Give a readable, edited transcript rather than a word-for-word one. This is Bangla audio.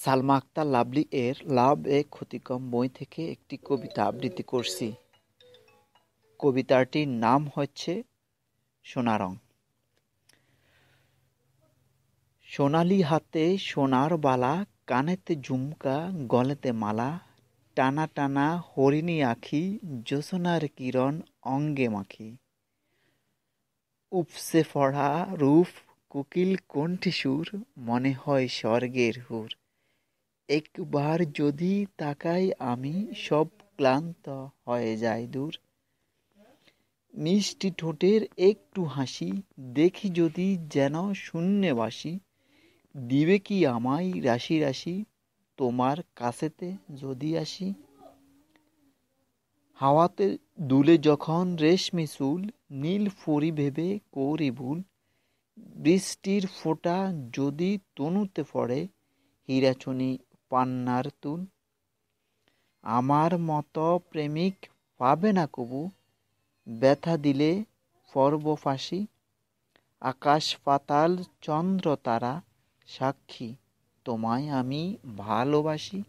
সালমা আক্তার লাভলী এর লাভ এ ক্ষতিকর বই থেকে একটি কবিতা আবৃত্তি করছি। কবিতাটির নাম হচ্ছে সোনা রং। সোনালি হাতে সোনার বালা, কানেতে ঝুমকা, গলেতে মালা, টানা টানা হরিণী আঁখি, জ্যোৎস্নার কিরণ অঙ্গে মাখি। উপসে পড়া রূপ, কোকিল কণ্ঠে সুর, মনে হয় স্বর্গের হুর। একবার যদি তাকাই আমি, সব ক্লান্ত হয়ে যায় দূর। মিষ্টি ঠোঁটের একটু হাসি, দেখি যদি যেন শূন্যে বাসি। দিবে কি আমায় রাশি রাশি, তোমার কাছেতে যদি আসি। হাওয়াতে দুলে যখন রেশমি চুল, নীল পরি ভেবে করি ভুল। বৃষ্টির ফোঁটা যদি তনুতে পড়ে, হীরাচনি পান্নার তুল। আমার মতো প্রেমিক পাবে না কবু, ব্যথা দিলে পরব ফাঁসি। আকাশ পাতাল চন্দ্র তারা, সাক্ষী তোমায় আমি ভালোবাসি।